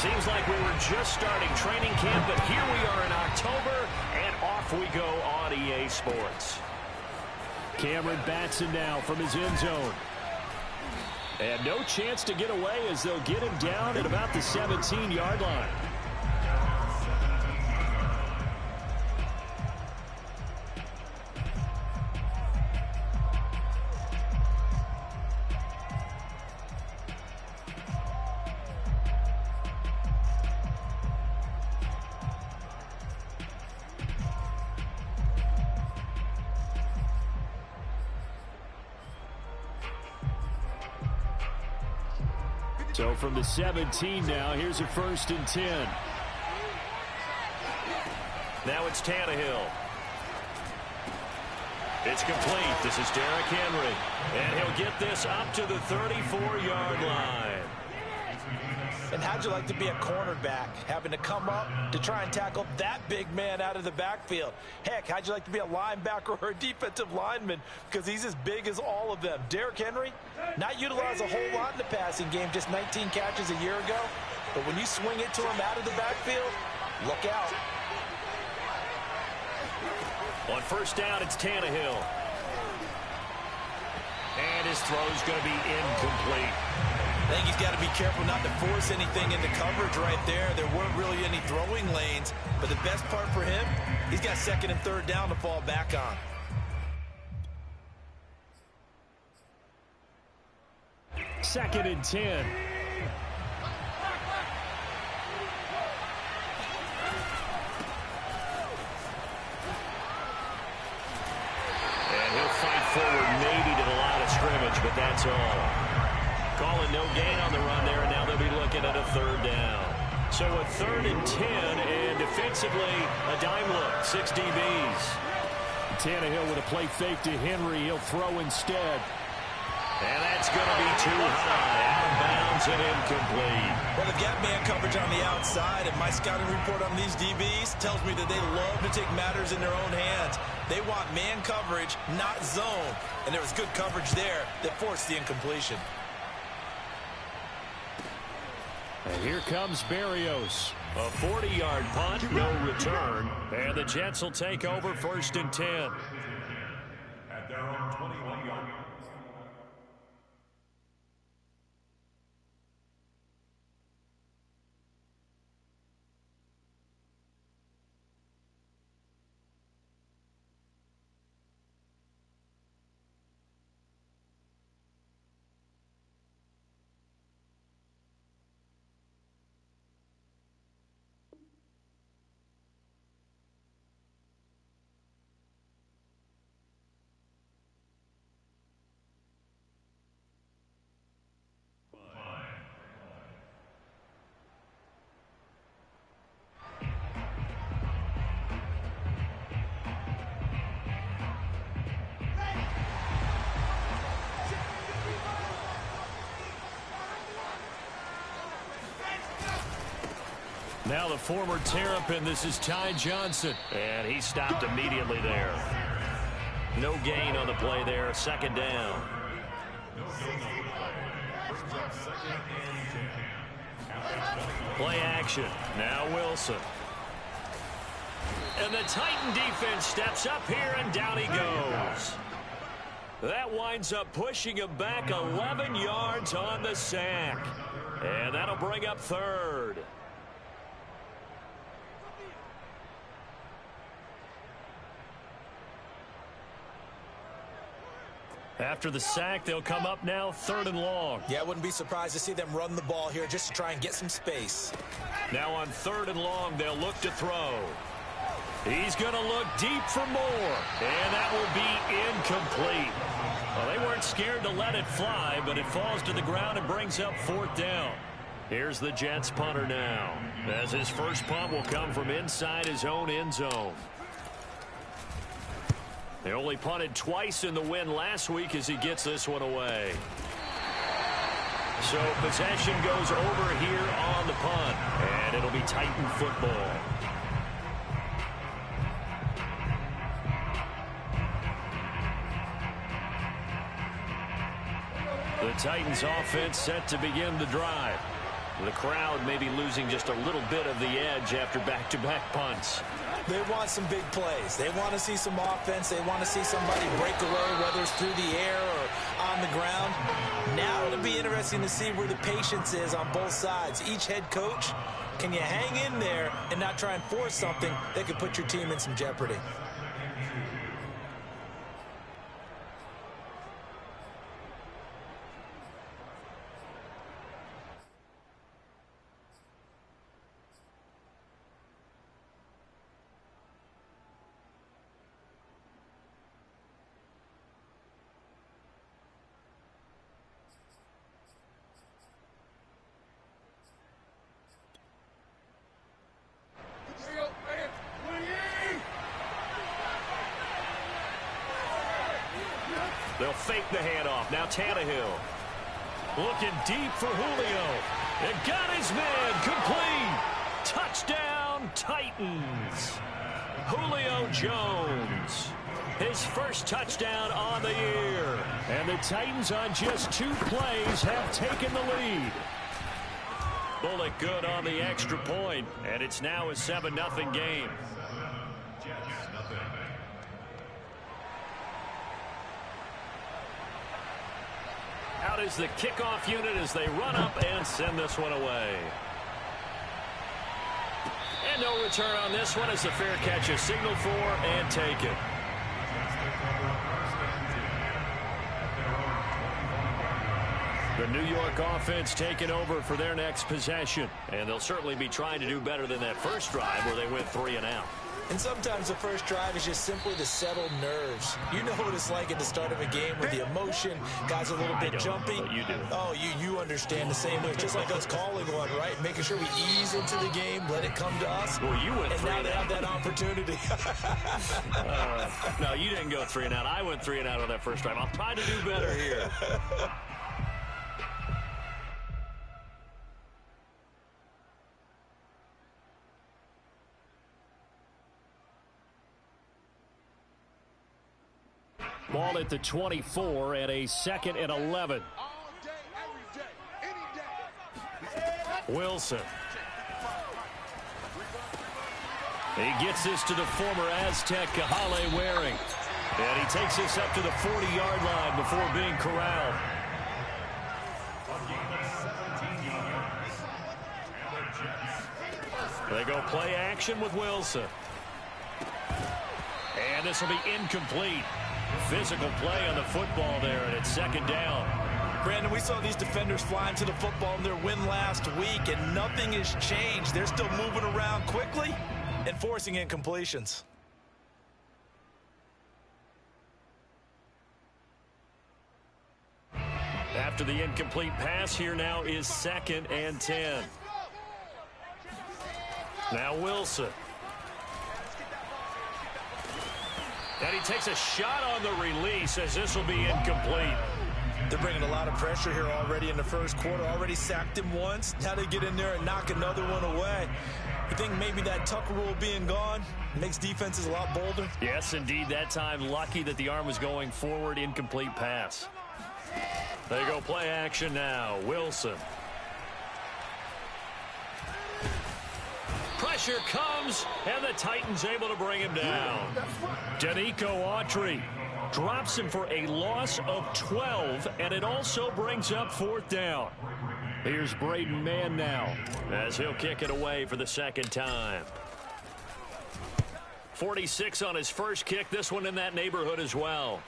Seems like we were just starting training camp, but here we are in October, and off we go on EA Sports. Cameron Batson now from his end zone. And no chance to get away as they'll get him down at about the 17-yard line. So from the 17 now, here's a 1st and 10. Now it's Tannehill. It's complete. This is Derrick Henry. And he'll get this up to the 34-yard line. And how'd you like to be a cornerback, having to come up to try and tackle that big man out of the backfield? Heck, how'd you like to be a linebacker or a defensive lineman, because he's as big as all of them? Derrick Henry, not utilized a whole lot in the passing game, just 19 catches a year ago. But when you swing it to him out of the backfield, look out. On 1st down, it's Tannehill. And his throw's going to be incomplete. I think he's got to be careful not to force anything into coverage right there. There weren't really any throwing lanes, but the best part for him, he's got 2nd and 3rd down to fall back on. Second and 10. And he'll fight forward maybe to the line of scrimmage, but that's all. Calling no gain on the run there, and now they'll be looking at a 3rd down. So a 3rd and 10, and defensively, a dime look, 6 DBs. Tannehill with a play fake to Henry. He'll throw instead. And that's going to be too high. Out of bounds and incomplete. Well, they've got man coverage on the outside, and my scouting report on these DBs tells me that they love to take matters in their own hands. They want man coverage, not zone. And there was good coverage there that forced the incompletion. And here comes Berrios. A 40-yard punt, no return. And the Jets will take over 1st and 10. At their own 21-yard. Now the former Terrapin, this is Ty Johnson. And he stopped immediately there. No gain on the play there, 2nd down. Play action. Now Wilson. And the Titan defense steps up here, and down he goes. That winds up pushing him back 11 yards on the sack. And that'll bring up 3rd. After the sack, they'll come up now 3rd and long. Yeah, I wouldn't be surprised to see them run the ball here just to try and get some space. Now on 3rd and long, they'll look to throw. He's going to look deep for more, and that will be incomplete. Well, they weren't scared to let it fly, but it falls to the ground and brings up 4th down. Here's the Jets punter now, as his first punt will come from inside his own end zone. They only punted twice in the win last week as he gets this one away. So possession goes over here on the punt, and it'll be Titan football. The Titans offense set to begin the drive. The crowd may be losing just a little bit of the edge after back-to-back punts. They want some big plays. They want to see some offense. They want to see somebody break away, whether it's through the air or on the ground. Now it'll be interesting to see where the patience is on both sides. Each head coach, can you hang in there and not try and force something that could put your team in some jeopardy? They'll fake the handoff. Now Tannehill. Looking deep for Julio. It got his man. Complete. Touchdown, Titans. Julio Jones. His first touchdown on the year. And the Titans on just 2 plays have taken the lead. Bullock good on the extra point. And it's now a 7-0 game. Out is the kickoff unit as they run up and send this one away. And no return on this one as the fair catch is signaled for and taken. The New York offense taking over for their next possession. And they'll certainly be trying to do better than that first drive where they went 3 and out. And sometimes the first drive is just simply to settle nerves. You know what it's like at the start of a game with the emotion, guys a little bit jumpy. But you do. Oh, you understand the same way. Just like us calling one, right? Making sure we ease into the game, let it come to us. Well, you went 3 and now and they out. have that opportunity. No, you didn't go 3 and out. I went 3 and out on that first drive. I'll try to do better here. Ball at the 24 and a 2nd and 11. Wilson. He gets this to the former Aztec, Kahale Waring. And he takes this up to the 40-yard line before being corralled. They go play action with Wilson. And this will be incomplete. Physical play on the football there, and it's 2nd down. Brandon, we saw these defenders flying to the football in their win last week, and nothing has changed. They're still moving around quickly and forcing incompletions. After the incomplete pass, here now is 2nd and 10. Now Wilson. And he takes a shot on the release as this will be incomplete. They're bringing a lot of pressure here already in the first quarter. Already sacked him once. Now they get in there and knock another one away. You think maybe that Tucker rule being gone makes defenses a lot bolder? Yes, indeed. That time, lucky that the arm was going forward. Incomplete pass. They go play action now. Wilson. Pressure comes, and the Titans able to bring him down. Danico Autry drops him for a loss of 12, and it also brings up 4th down. Here's Braden Mann now, as he'll kick it away for the 2nd time. 46 on his first kick, this one in that neighborhood as well.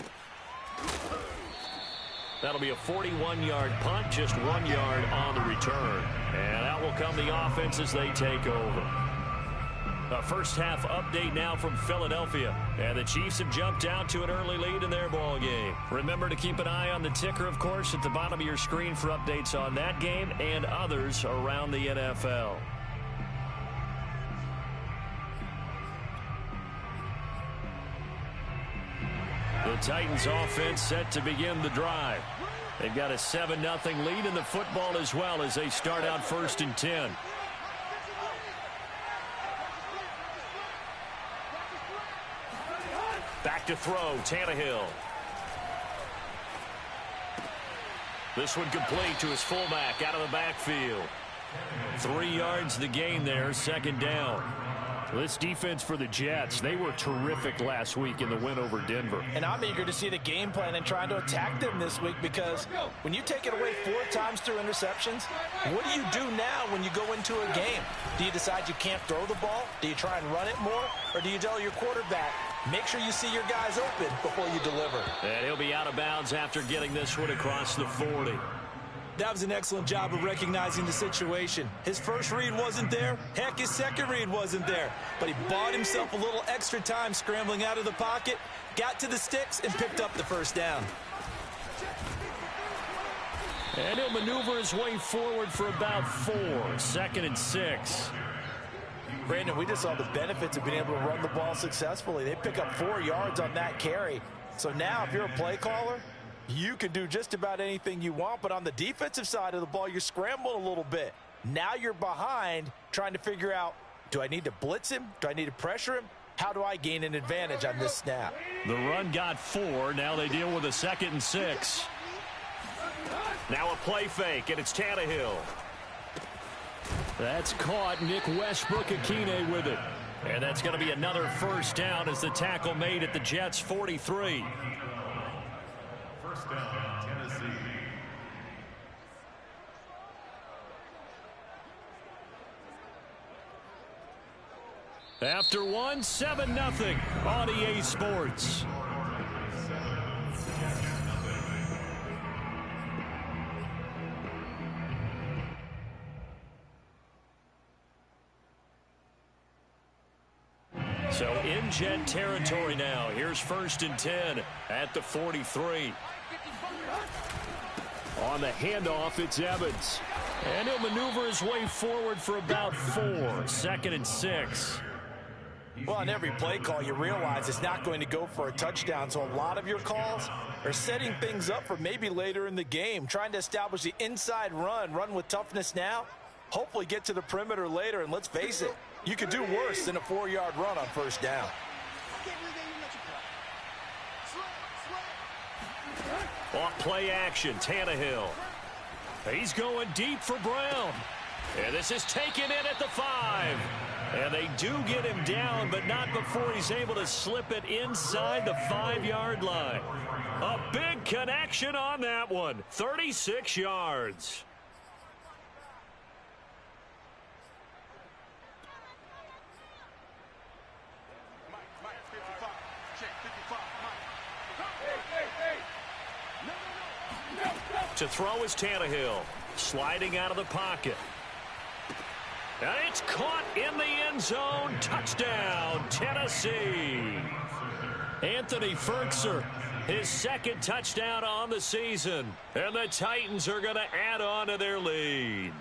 That'll be a 41-yard punt, just 1 yard on the return. And out will come the offense as they take over. A first half update now from Philadelphia. And the Chiefs have jumped out to an early lead in their ball game. Remember to keep an eye on the ticker, of course, at the bottom of your screen for updates on that game and others around the NFL. The Titans offense set to begin the drive. They've got a 7-0 lead in the football as well as they start out 1st and 10. Back to throw, Tannehill. This one complete to his fullback out of the backfield. 3 yards the gain there, second down. This defense for the Jets, they were terrific last week in the win over Denver. And I'm eager to see the game plan and trying to attack them this week, because when you take it away 4 times through interceptions, what do you do now when you go into a game? Do you decide you can't throw the ball? Do you try and run it more? Or do you tell your quarterback, make sure you see your guys open before you deliver? And he'll be out of bounds after getting this one across the 40. That was an excellent job of recognizing the situation. His first read wasn't there. Heck, his second read wasn't there. But he bought himself a little extra time scrambling out of the pocket, got to the sticks, and picked up the first down. And he'll maneuver his way forward for about 4. 2nd and 6. Brandon, we just saw the benefits of being able to run the ball successfully. They pick up 4 yards on that carry. So now if you're a play caller, you can do just about anything you want, but on the defensive side of the ball, you're scrambling a little bit. Now you're behind trying to figure out, do I need to blitz him? Do I need to pressure him? How do I gain an advantage on this snap? The run got 4. Now they deal with a 2nd and 6. Now a play fake, and it's Tannehill. That's caught. Nick Westbrook-Akine with it. And that's going to be another first down as the tackle made at the Jets' 43. First down, Tennessee. After 1, 7-0 on EA Sports. So in Jet territory now. Here's 1st and 10 at the 43. On the handoff, it's Evans. And he'll maneuver his way forward for about 4. 2nd and 6. Well, on every play call, you realize it's not going to go for a touchdown. So a lot of your calls are setting things up for maybe later in the game, trying to establish the inside run with toughness now, hopefully get to the perimeter later. And let's face it, you could do worse than a 4-yard run on first down. Off play action, Tannehill. He's going deep for Brown. And this is taken in at the 5. And they do get him down, but not before he's able to slip it inside the 5-yard line. A big connection on that one. 36 yards. To throw is Tannehill, sliding out of the pocket. And it's caught in the end zone. Touchdown, Tennessee. Anthony Ferkser, his 2nd touchdown on the season. And the Titans are going to add on to their lead.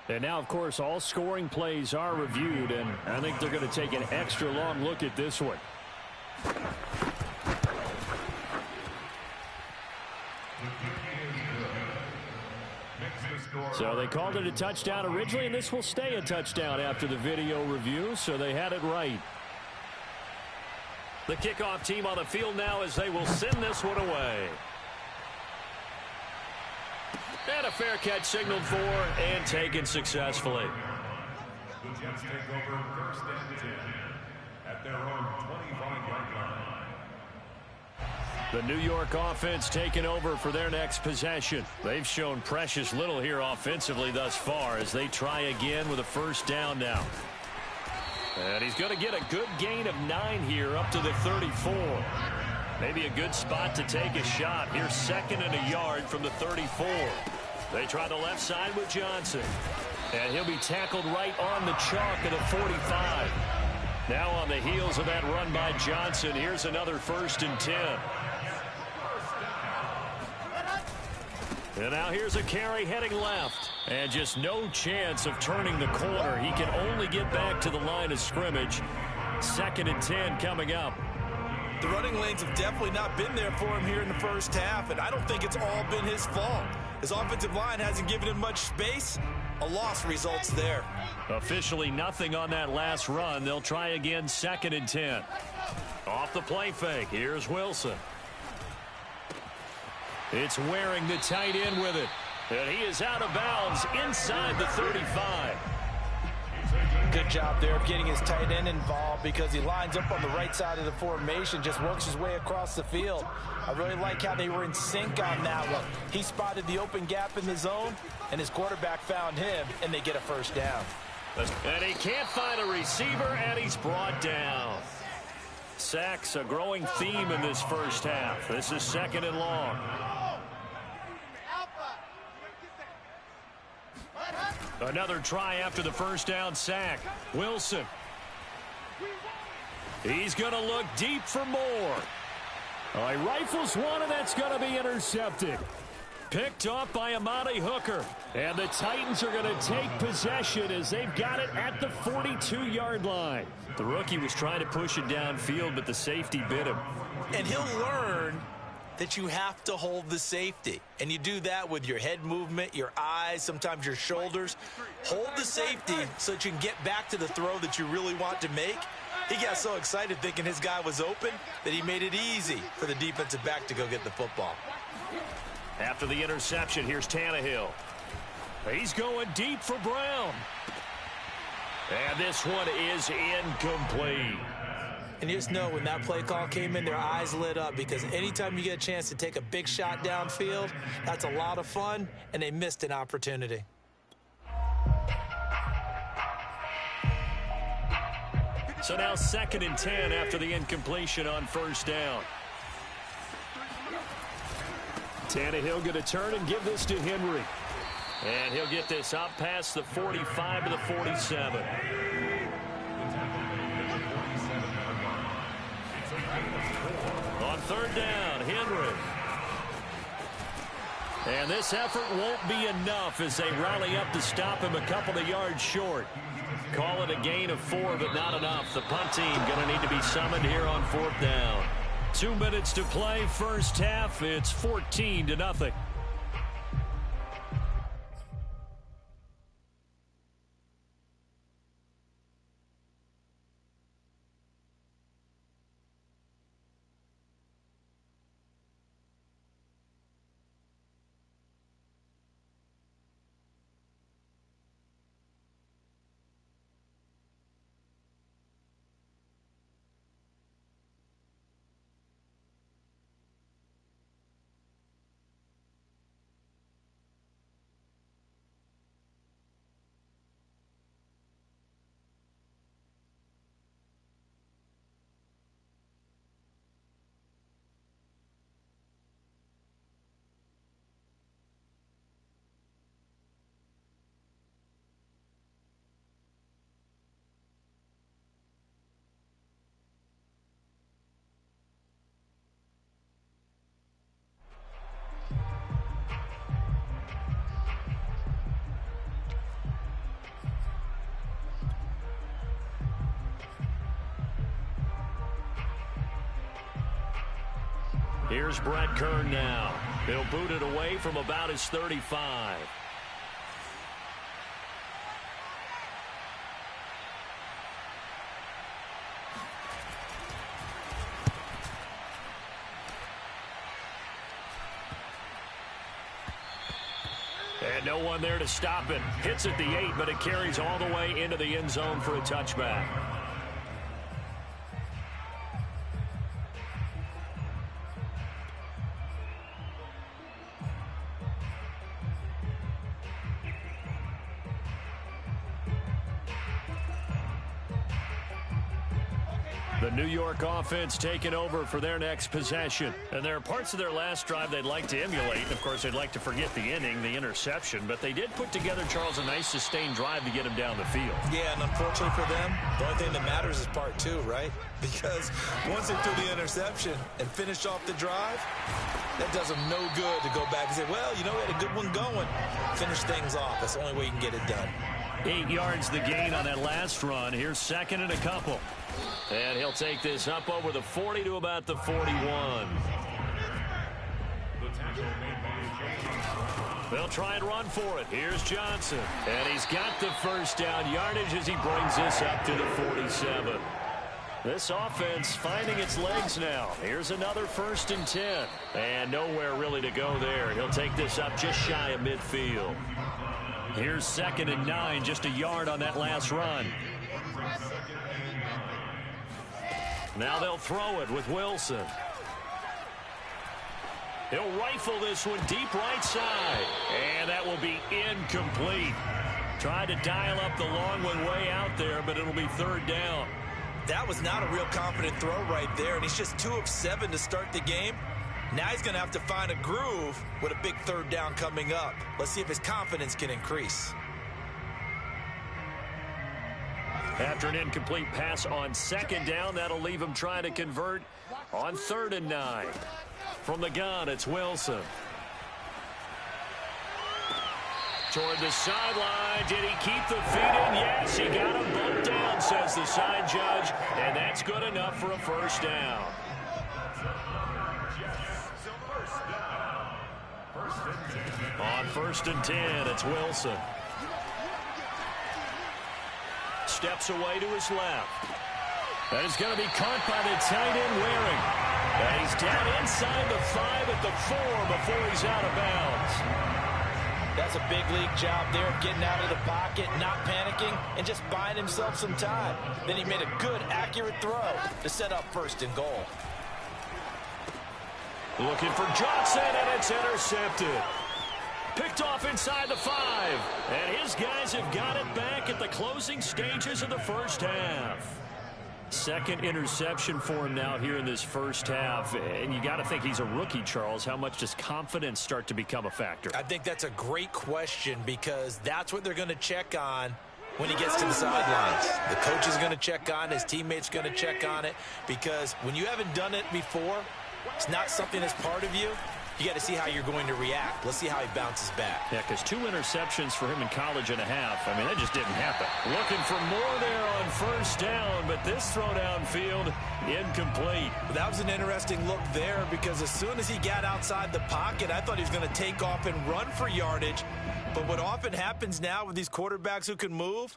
And now, of course, all scoring plays are reviewed, and I think they're going to take an extra long look at this one. So they called it a touchdown originally, and this will stay a touchdown after the video review, so they had it right. The kickoff team on the field now as they will send this one away. And a fair catch signaled for and taken successfully. The Jets take over 1st and 10 at their own 25-yard line. The New York offense taking over for their next possession. They've shown precious little here offensively thus far as they try again with a first down now. And he's going to get a good gain of 9 here up to the 34. Maybe a good spot to take a shot. Here's 2nd and a yard from the 34. They try the left side with Johnson. And he'll be tackled right on the chalk of the 45. Now on the heels of that run by Johnson, here's another 1st and 10. And now here's a carry heading left. And just no chance of turning the corner. He can only get back to the line of scrimmage. 2nd and 10 coming up. The running lanes have definitely not been there for him here in the first half, and I don't think it's all been his fault. His offensive line hasn't given him much space. A loss results there. Officially nothing on that last run. They'll try again 2nd and 10. Off the play fake. Here's Wilson. It's Waring the tight end with it. And he is out of bounds inside the 35. Good job there of getting his tight end involved because he lines up on the right side of the formation, just works his way across the field. I really like how they were in sync on that one. He spotted the open gap in the zone, and his quarterback found him, and they get a first down. And he can't find a receiver, and he's brought down. Sacks, a growing theme in this first half. This is 2nd and long. Another try after the first down sack. Wilson. He's going to look deep for more. He rifles one, and that's going to be intercepted. Picked off by Amani Hooker. And the Titans are going to take possession as they've got it at the 42-yard line. The rookie was trying to push it downfield, but the safety bit him. And he'll learn that you have to hold the safety. And you do that with your head movement, your eyes, sometimes your shoulders. Hold the safety so that you can get back to the throw that you really want to make. He got so excited thinking his guy was open that he made it easy for the defensive back to go get the football. After the interception, here's Tannehill. He's going deep for Brown. And this one is incomplete. And you just know when that play call came in, their eyes lit up because anytime you get a chance to take a big shot downfield, that's a lot of fun, and they missed an opportunity. So now 2nd and 10 after the incompletion on first down. Tannehill going to turn and give this to Henry. And he'll get this up past the 45 to the 47. On 3rd down, Henry. And this effort won't be enough as they rally up to stop him a couple of yards short. Call it a gain of 4, but not enough. The punt team going to need to be summoned here on 4th down. 2 minutes to play, first half. It's 14-0. Here's Brett Kern now. He'll boot it away from about his 35. And no one there to stop it. Hits at the 8, but it carries all the way into the end zone for a touchback. The New York offense taking over for their next possession. And there are parts of their last drive they'd like to emulate. And of course, they'd like to forget the inning, the interception. But they did put together, Charles, a nice sustained drive to get him down the field. Yeah, and unfortunately for them, the only thing that matters is part 2, right? Because once they threw the interception and finished off the drive, that does them no good to go back and say, well, you know, we had a good one going. Finish things off. That's the only way you can get it done. 8 yards the gain on that last run. Here's 2nd and a couple. And he'll take this up over the 40 to about the 41. They'll try and run for it. Here's Johnson. And he's got the first down yardage as he brings this up to the 47. This offense finding its legs now. Here's another 1st and 10. And nowhere really to go there. He'll take this up just shy of midfield. Here's 2nd and 9, just a yard on that last run. Now they'll throw it with Wilson. He'll rifle this one deep right side. And that will be incomplete. Tried to dial up the long one way out there, but it'll be 3rd down. That was not a real confident throw right there, and he's just 2 of 7 to start the game. Now he's going to have to find a groove with a big 3rd down coming up. Let's see if his confidence can increase. After an incomplete pass on 2nd down, that'll leave him trying to convert on 3rd and 9. From the gun, it's Wilson. Toward the sideline. Did he keep the feet in? Yes, he got him bumped down, says the side judge. And that's good enough for a 1st down. On 1st and 10, it's Wilson. Steps away to his left. That is going to be caught by the tight end Waring. And he's down inside the 5 at the 4 before he's out of bounds. That's a big league job there of getting out of the pocket, not panicking, and just buying himself some time. Then he made a good, accurate throw to set up 1st and goal. Looking for Johnson, and it's intercepted. Picked off inside the 5. And his guys have got it back at the closing stages of the 1st half. 2nd interception for him now here in this 1st half. And you got to think he's a rookie, Charles. How much does confidence start to become a factor? I think that's a great question because that's what they're going to check on when he gets to the sidelines. The coach is going to check on it. His teammates going to check on it because when you haven't done it before, it's not something that's part of you. You got to see how you're going to react. Let's see how he bounces back. Yeah, because 2 interceptions for him in college and a half. I mean, that just didn't happen. Looking for more there on 1st down, but this throw downfield incomplete. That was an interesting look there because as soon as he got outside the pocket, I thought he was going to take off and run for yardage. But what often happens now with these quarterbacks who can move,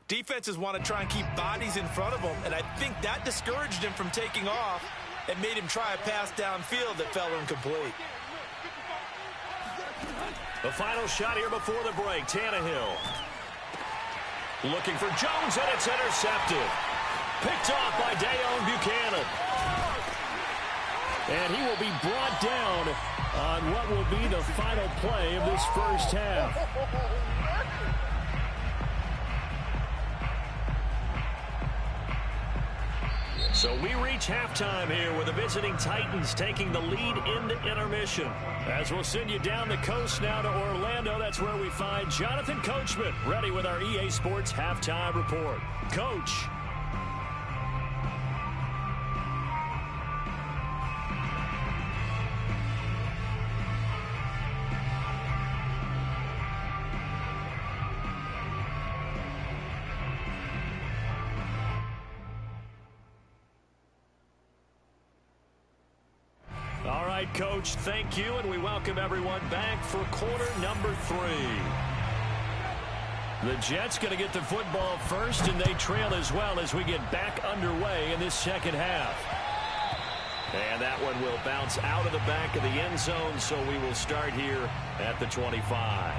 defenses want to try and keep bodies in front of them, and I think that discouraged him from taking off and made him try a pass downfield that fell incomplete. The final shot here before the break. Tannehill looking for Jones, and it's intercepted. Picked off by Dayon Buchanan. And he will be brought down on what will be the final play of this 1st half. So we reach halftime here with the visiting Titans taking the lead into intermission. As we'll send you down the coast now to Orlando, that's where we find Jonathan Coachman ready with our EA Sports Halftime Report. Coach. All right, Coach, thank you, and we welcome everyone back for quarter number 3. The Jets going to get the football first, and they trail as well as we get back underway in this 2nd half. And that one will bounce out of the back of the end zone, so we will start here at the 25.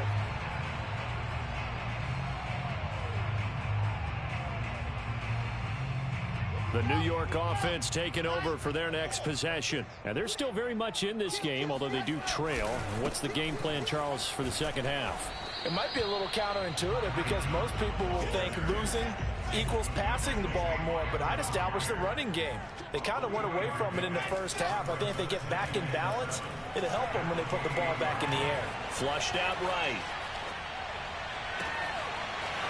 The New York offense taking over for their next possession. And they're still very much in this game, although they do trail. What's the game plan, Charles, for the 2nd half? It might be a little counterintuitive because most people will think losing equals passing the ball more, but I'd establish the running game. They kind of went away from it in the 1st half. I think if they get back in balance, it'll help them when they put the ball back in the air. Flushed out right.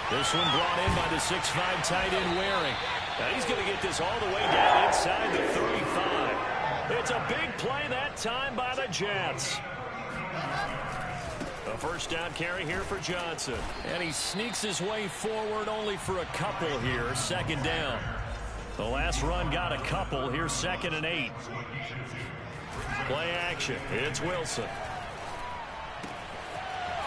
This one brought in by the 6'5" tight end Waring. Now he's going to get this all the way down inside the 35. It's a big play that time by the Jets. A 1st down carry here for Johnson. And he sneaks his way forward only for a couple here. 2nd down. The last run got a couple. Here's 2nd and 8. Play action. It's Wilson.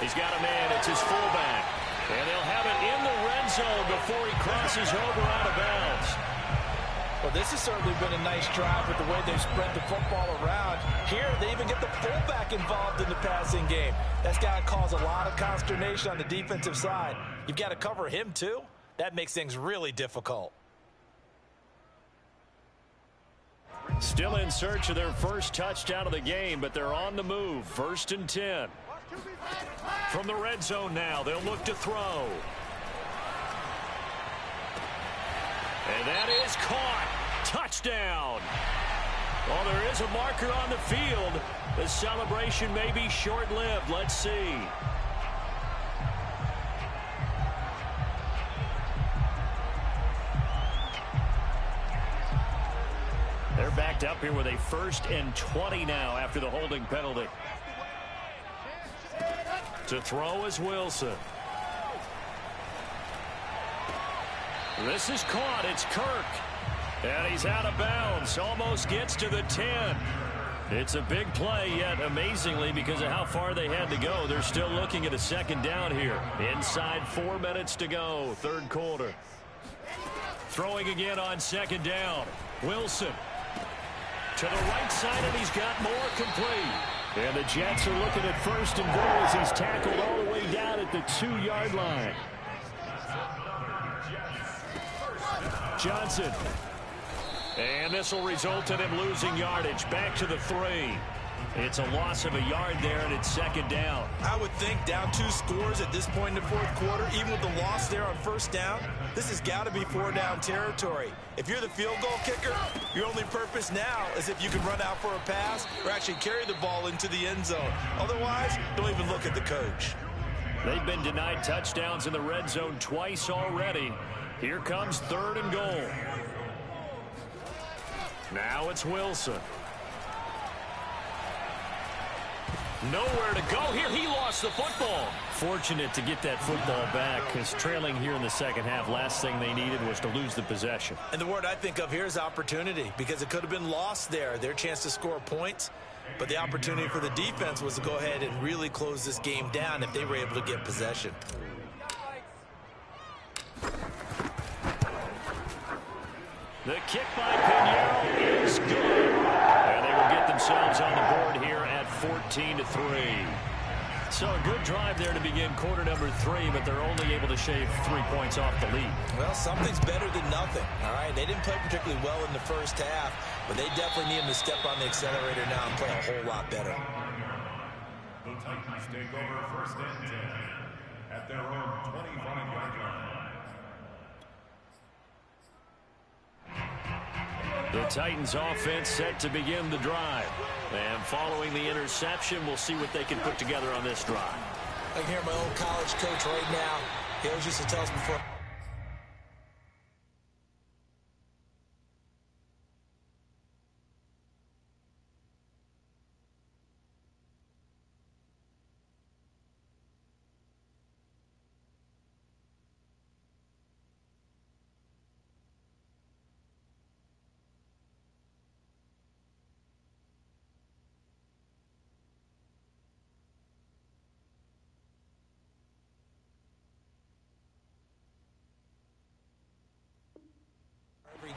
He's got a man. It's his fullback. And they'll have it in the red zone before he crosses over out of bounds. Well, this has certainly been a nice drive with the way they've spread the football around. Here, they even get the fullback involved in the passing game. That's got to cause a lot of consternation on the defensive side. You've got to cover him, too. That makes things really difficult. Still in search of their first touchdown of the game, but they're on the move. 1st and 10. From the red zone now, they'll look to throw. And that is caught. Touchdown. Well, there is a marker on the field. The celebration may be short-lived. Let's see. They're backed up here with a 1st and 20 now after the holding penalty. To throw is Wilson. This is caught. It's Kirk. And he's out of bounds. Almost gets to the 10. It's a big play, yet amazingly, because of how far they had to go, they're still looking at a 2nd down here. Inside 4 minutes to go, 3rd quarter. Throwing again on 2nd down. Wilson. To the right side, and he's got more complete. And the Jets are looking at 1st and goal as he's tackled all the way down at the 2-yard line. Johnson. And this will result in him losing yardage. Back to the 3. It's a loss of a yard there, and it's 2nd down. I would think down 2 scores at this point in the 4th quarter, even with the loss there on 1st down, this has got to be 4-down territory. If you're the field goal kicker, your only purpose now is if you can run out for a pass or actually carry the ball into the end zone. Otherwise, don't even look at the coach. They've been denied touchdowns in the red zone twice already. Here comes 3rd and goal. Now it's Wilson. Nowhere to go here. He lost the football. Fortunate to get that football back, because trailing here in the 2nd half, last thing they needed was to lose the possession. And the word I think of here is opportunity, because it could have been lost there. Their chance to score points, but the opportunity for the defense was to go ahead and really close this game down if they were able to get possession. The kick by Pinheiro is good. And they will get themselves on the board here at 14-3. So a good drive there to begin quarter number 3, but they're only able to shave 3 points off the lead. Well, something's better than nothing. All right, they didn't play particularly well in the 1st half, but they definitely need them to step on the accelerator now and play a whole lot better. The Titans take over 1st and 10 at their own 25-yard line. The Titans offense set to begin the drive. And following the interception, we'll see what they can put together on this drive. I can hear my old college coach right now. He always used to tell us before.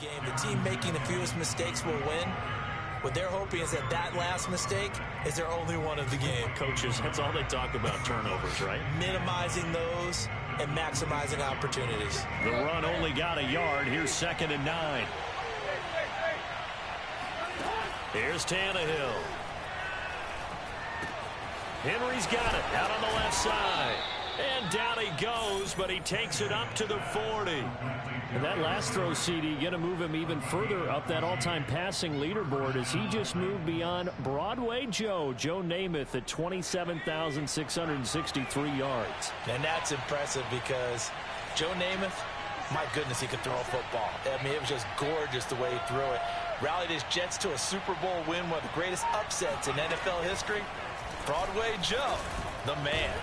Game, the team making the fewest mistakes will win. What they're hoping is that last mistake is their only one of the game. Coaches, that's all they talk about, turnovers, right? Minimizing those and maximizing opportunities. The run only got a yard. Here's 2nd and 9. Here's Tannehill. Henry's got it out on the left side. And down he goes, but he takes it up to the 40. And that last throw, CD, going to move him even further up that all-time passing leaderboard as he just moved beyond Broadway Joe Namath at 27,663 yards. And that's impressive because Joe Namath, my goodness, he could throw a football. I mean, it was just gorgeous the way he threw it. Rallied his Jets to a Super Bowl win, one of the greatest upsets in NFL history. Broadway Joe, the man.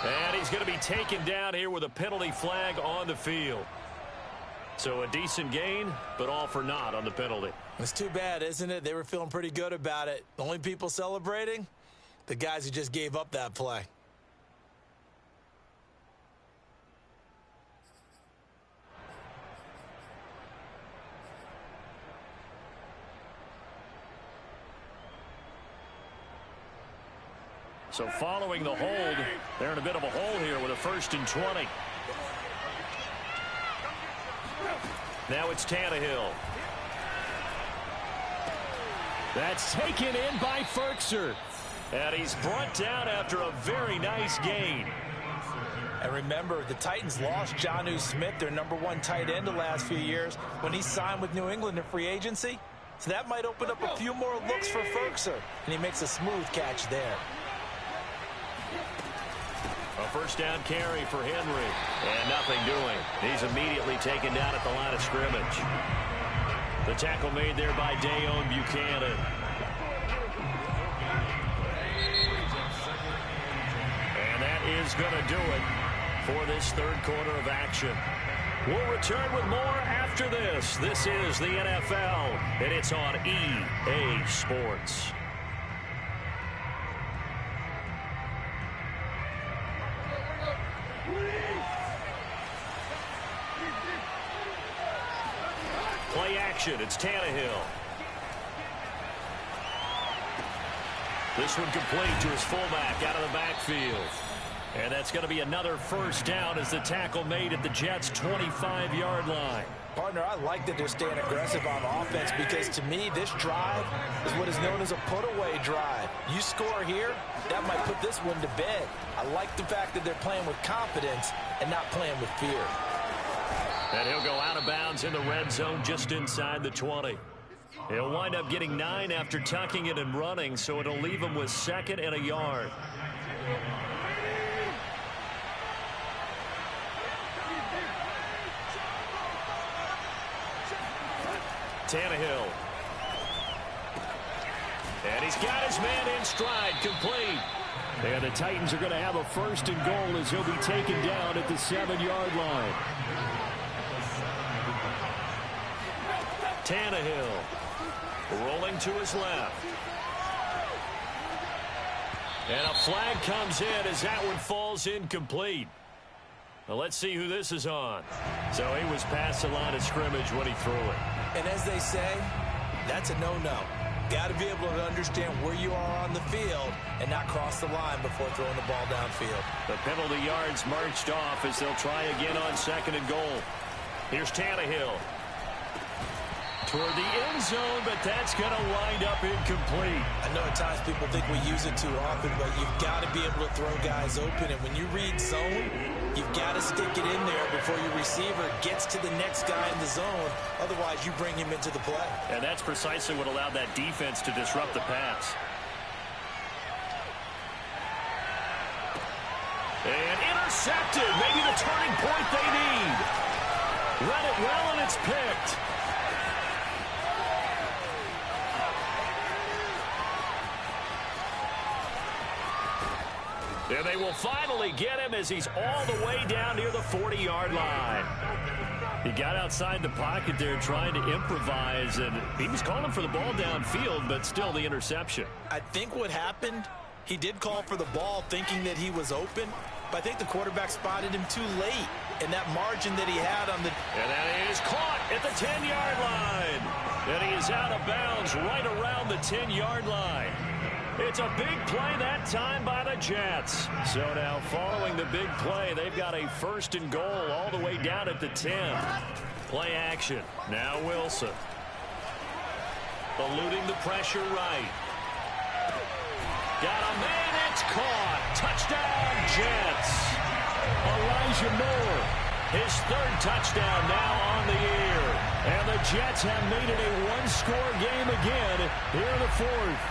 And he's going to be taken down here with a penalty flag on the field. So a decent gain, but all for naught on the penalty. It's too bad, isn't it? They were feeling pretty good about it. The only people celebrating, the guys who just gave up that play. So following the hold, they're in a bit of a hole here with a 1st and 20. Now it's Tannehill. That's taken in by Ferkser. And he's brought down after a very nice gain. And remember, the Titans lost Jonnu Smith, their #1 tight end the last few years, when he signed with New England in free agency. So that might open up a few more looks for Ferkser. And he makes a smooth catch there. A 1st down carry for Henry. And nothing doing. He's immediately taken down at the line of scrimmage. The tackle made there by Dayon Buchanan. And that is going to do it for this 3rd quarter of action. We'll return with more after this. This is the NFL, and it's on EA Sports. Play action. It's Tannehill. This one complete to his fullback out of the backfield. And that's going to be another 1st down as the tackle made at the Jets' 25-yard line. Partner, I like that they're staying aggressive on offense because, to me, this drive is what is known as a put-away drive. You score here, that might put this one to bed. I like the fact that they're playing with confidence and not playing with fear. And he'll go out of bounds in the red zone just inside the 20. He'll wind up getting 9 after tucking it and running, so it'll leave him with 2nd and a yard. Tannehill. And he's got his man in stride, complete. And the Titans are going to have a 1st and goal as he'll be taken down at the 7-yard line. Tannehill rolling to his left. And a flag comes in as that one falls incomplete. Well, let's see who this is on. So he was past the line of scrimmage when he threw it. And as they say, that's a no-no. Got to be able to understand where you are on the field and not cross the line before throwing the ball downfield. The penalty yards marched off as they'll try again on 2nd and goal. Here's Tannehill. Toward the end zone, but that's going to wind up incomplete. I know at times people think we use it too often, but you've got to be able to throw guys open. And when you read zone, you've got to stick it in there before your receiver gets to the next guy in the zone. Otherwise, you bring him into the play. And that's precisely what allowed that defense to disrupt the pass. And intercepted. Maybe the turning point they need. Read it well, and it's picked. And they will finally get him as he's all the way down near the 40-yard line. He got outside the pocket there trying to improvise, and he was calling for the ball downfield, but still the interception. I think what happened, he did call for the ball thinking that he was open, but I think the quarterback spotted him too late, and that margin that he had on the... And that is caught at the 10-yard line. And he is out of bounds right around the 10-yard line. It's a big play that time by the Jets. So now following the big play, they've got a 1st and goal all the way down at the 10. Play action. Now Wilson. Eluding the pressure right. Got a man, it's caught. Touchdown, Jets. Elijah Moore, his 3rd touchdown now on the year. And the Jets have made it a one-score game again here in the 4th.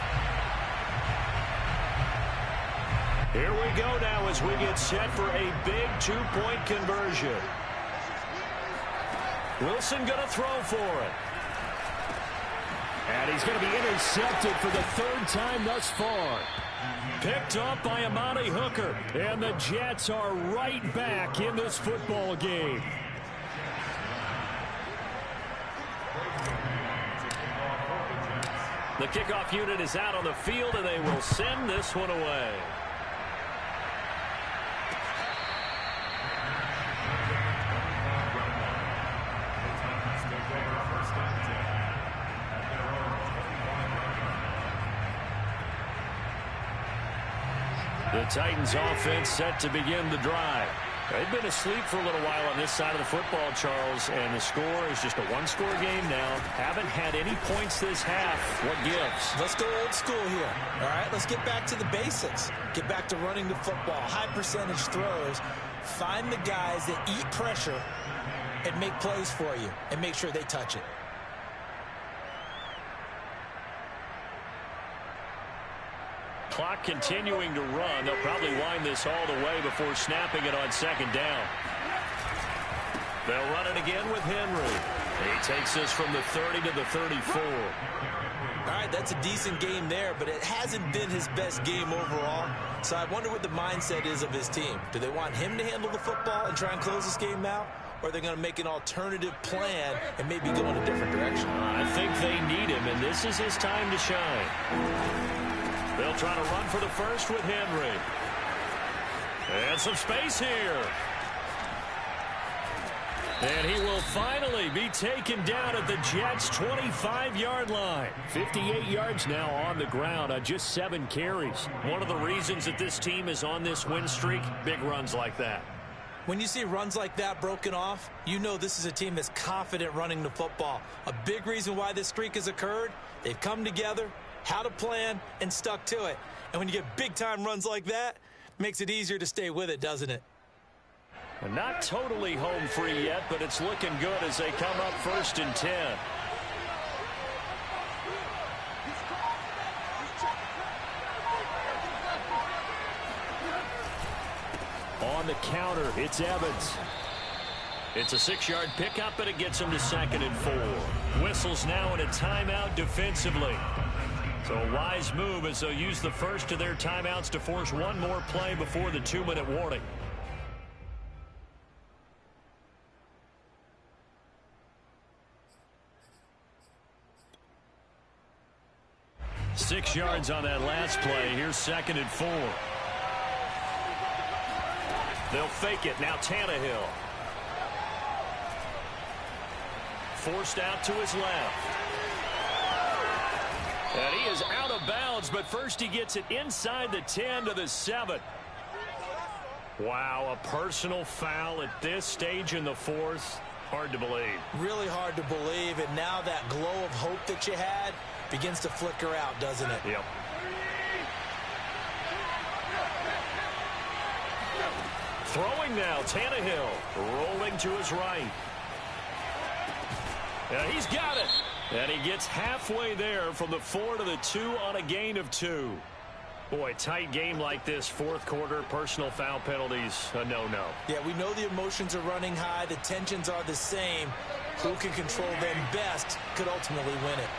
Here we go now as we get set for a big 2-point conversion. Wilson going to throw for it. And he's going to be intercepted for the 3rd time thus far. Picked up by Amani Hooker. And the Jets are right back in this football game. The kickoff unit is out on the field, and they will send this one away. The Titans offense set to begin the drive. They've been asleep for a little while on this side of the football, Charles, and the score is just a one-score game now. Haven't had any points this half. What gives? Let's go old school here. All right, let's get back to the basics. Get back to running the football, high percentage throws. Find the guys that eat pressure and make plays for you and make sure they touch it. Clock continuing to run. They'll probably wind this all the way before snapping it on second down. They'll run it again with Henry. He takes us from the 30 to the 34. All right, that's a decent game there, but it hasn't been his best game overall. So I wonder what the mindset is of his team. Do they want him to handle the football and try and close this game out? Or are they going to make an alternative plan and maybe go in a different direction? I think they need him, and this is his time to shine. They'll try to run for the first with Henry. And some space here. And he will finally be taken down at the Jets' 25-yard line. 58 yards now on the ground on just 7 carries. One of the reasons that this team is on this win streak, big runs like that. When you see runs like that broken off, you know this is a team that's confident running the football. A big reason why this streak has occurred, they've come together, had a plan, and stuck to it. And when you get big-time runs like that, it makes it easier to stay with it, doesn't it? Not totally home free yet, but it's looking good as they come up 1st and 10. On the counter, it's Evans. It's a 6-yard pickup, and it gets him to 2nd and 4. Whistles now in a timeout defensively. So a wise move as they'll use the first of their timeouts to force one more play before the 2-minute warning. Six yards on that last play. Here's 2nd and 4. They'll fake it. Now Tannehill. Forced out to his left. And he is out of bounds, but first he gets it inside the 10 to the 7. Wow, a personal foul at this stage in the 4th. Hard to believe. Really hard to believe, and now that glow of hope that you had begins to flicker out, doesn't it? Yep. Throwing now, Tannehill rolling to his right. Yeah, he's got it. And he gets halfway there from the 4 to the 2 on a gain of 2. Boy, tight game like this, 4th quarter, personal foul penalties, a no-no. Yeah, we know the emotions are running high. The tensions are the same. Who can control them best could ultimately win it.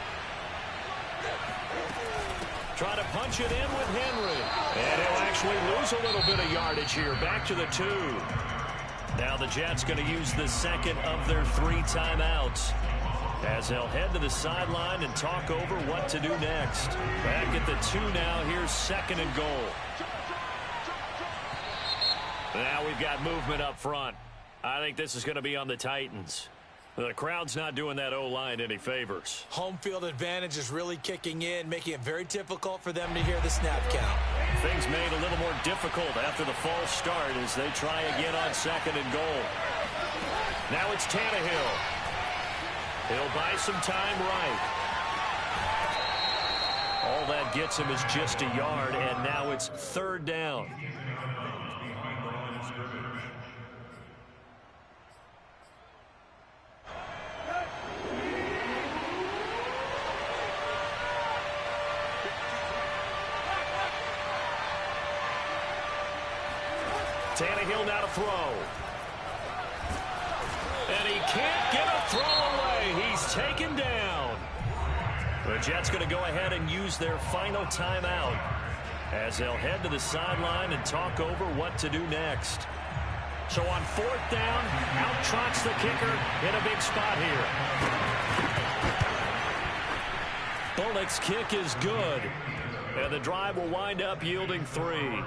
Trying to punch it in with Henry. And he'll actually lose a little bit of yardage here. Back to the 2. Now the Jets going to use the second of their 3 timeouts, as they'll head to the sideline and talk over what to do next. Back at the 2 now. Here's 2nd and goal. Now we've got movement up front. I think this is going to be on the Titans. The crowd's not doing that O-line any favors. Home field advantage is really kicking in, making it very difficult for them to hear the snap count. Things made a little more difficult after the false start as they try again on 2nd and goal. Now it's Tannehill. He'll buy some time right. All that gets him is just a yard, and now it's 3rd down. Tannehill now to throw. And he can't get a throw away. He's taken down. The Jets going to go ahead and use their final timeout as they'll head to the sideline and talk over what to do next. So on 4th down, out trots the kicker in a big spot here. Bullock's kick is good, and the drive will wind up yielding 3.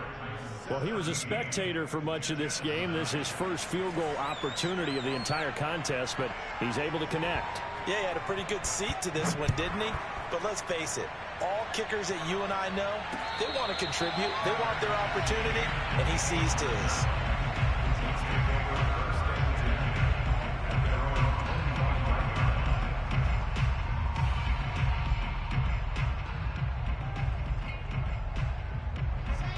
Well, he was a spectator for much of this game. This is his first field goal opportunity of the entire contest, but he's able to connect. Yeah, he had a pretty good seat to this one, didn't he? But let's face it, all kickers that you and I know, they want to contribute. They want their opportunity, and he seized his.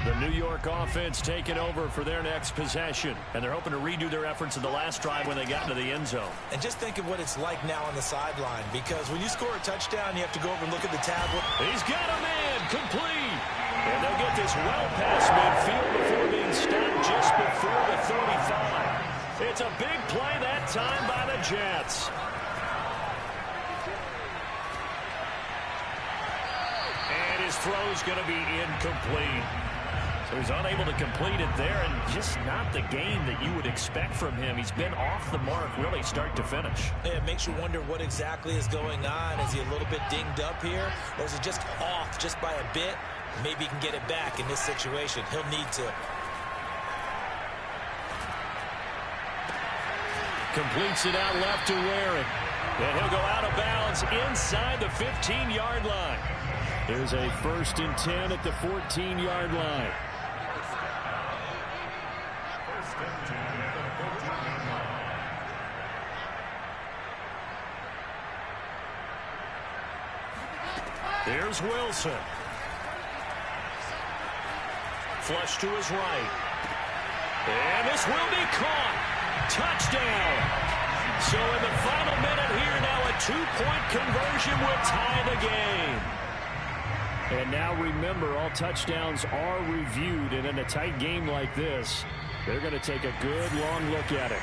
The New York offense taking over for their next possession. And they're hoping to redo their efforts in the last drive when they got into the end zone. And just think of what it's like now on the sideline, because when you score a touchdown, you have to go over and look at the tablet. He's got a man, complete. And they'll get this well past midfield before being stopped just before the 35. It's a big play that time by the Jets. And his throw's going to be incomplete. So he's unable to complete it there, and just not the game that you would expect from him. He's been off the mark really start to finish. Yeah, it makes you wonder what exactly is going on. Is he a little bit dinged up here, or is it just off just by a bit? Maybe he can get it back in this situation. He'll need to. Completes it out left to Waring. And he'll go out of bounds inside the 15-yard line. There's a 1st and 10 at the 14-yard line. Here's Wilson. Flush to his right. And this will be caught. Touchdown. So in the final minute here now, a 2-point conversion will tie the game. And now remember, all touchdowns are reviewed. And in a tight game like this, they're going to take a good long look at it.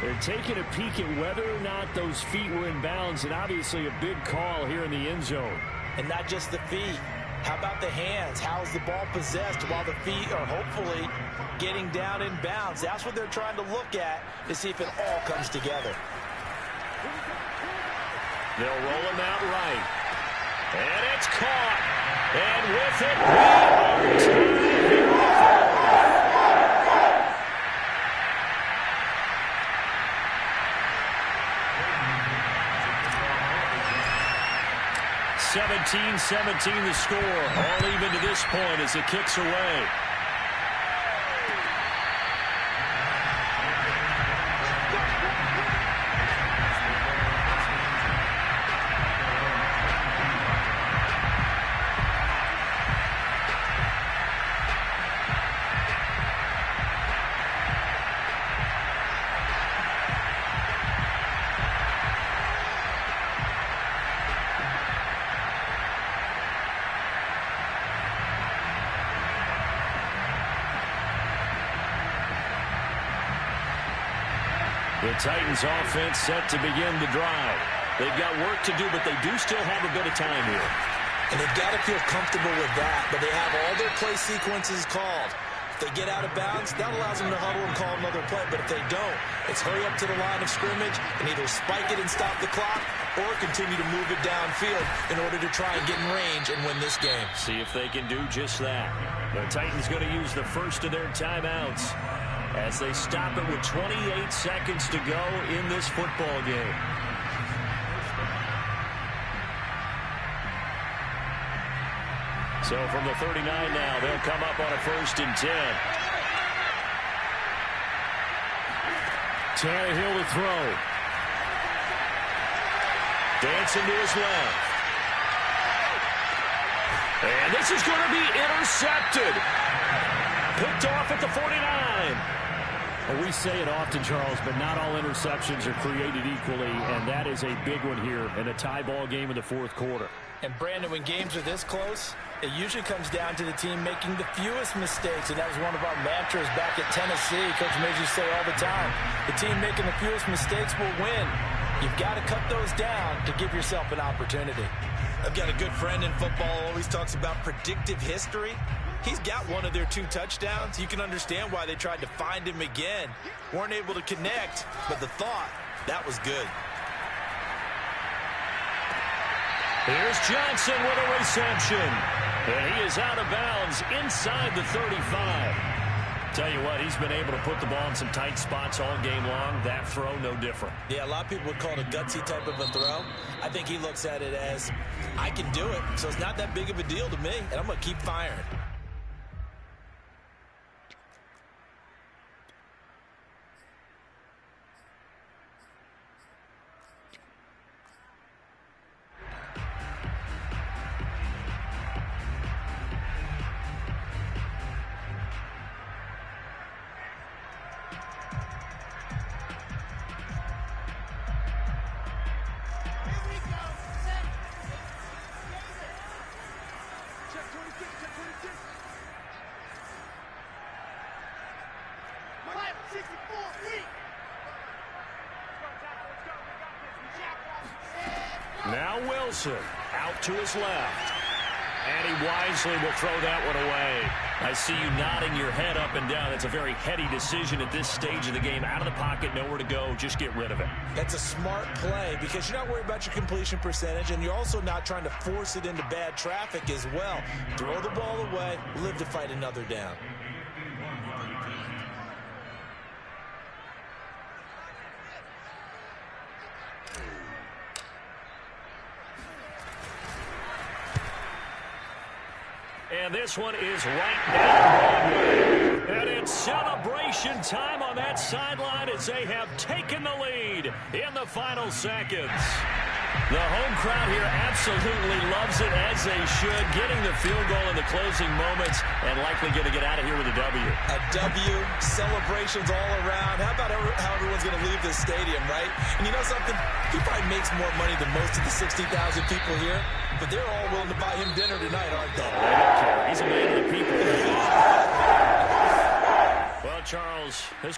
They're taking a peek at whether or not those feet were in bounds, and obviously a big call here in the end zone. And not just the feet. How about the hands? How's the ball possessed while the feet are hopefully getting down in bounds? That's what they're trying to look at to see if it all comes together. They'll roll him out right. And it's caught. And with it, we are tied here. 17-17 the score. All even to this point as it kicks away. The Titans offense set to begin the drive. They've got work to do, but they do still have a bit of time here. And they've got to feel comfortable with that, but they have all their play sequences called. If they get out of bounds, that allows them to huddle and call another play. But if they don't, it's hurry up to the line of scrimmage and either spike it and stop the clock or continue to move it downfield in order to try and get in range and win this game. See if they can do just that. The Titans going to use the first of their timeouts as they stop it with 28 seconds to go in this football game. So from the 39 now, they'll come up on a 1st and 10. Tannehill to throw. Dancing to his left. And this is going to be intercepted. Picked off at the 49. Well, we say it often, Charles, but not all interceptions are created equally, and that is a big one here in a tie ball game in the 4th quarter. And, Brandon, when games are this close, it usually comes down to the team making the fewest mistakes, and that was one of our mantras back at Tennessee. Coach made you say all the time, the team making the fewest mistakes will win. You've got to cut those down to give yourself an opportunity. I've got a good friend in football who always talks about predictive history. He's got one of their 2 touchdowns. You can understand why they tried to find him again. Weren't able to connect, but the thought, that was good. Here's Johnson with a reception. And he is out of bounds inside the 35. Tell you what, he's been able to put the ball in some tight spots all game long. That throw, no different. Yeah, a lot of people would call it a gutsy type of a throw. I think he looks at it as, I can do it, so it's not that big of a deal to me, and I'm going to keep firing. Now Wilson out to his left. And he wisely will throw that one away. I see you nodding your head up and down. That's a very heady decision at this stage of the game. Out of the pocket, nowhere to go. Just get rid of it. That's a smart play because you're not worried about your completion percentage, and you're also not trying to force it into bad traffic as well. Throw the ball away, live to fight another down. And this one is right down Broadway. And it's celebration time on that sideline as they have taken the lead in the final seconds. The home crowd here absolutely loves it, as they should, getting the field goal in the closing moments and likely going to get out of here with a W. A W, celebrations all around. How about how everyone's going to leave this stadium, right? And you know something? He probably makes more money than most of the 60,000 people here, but they're all willing to buy him dinner tonight, aren't they? They don't care. He's a man of the people. Well, Charles, this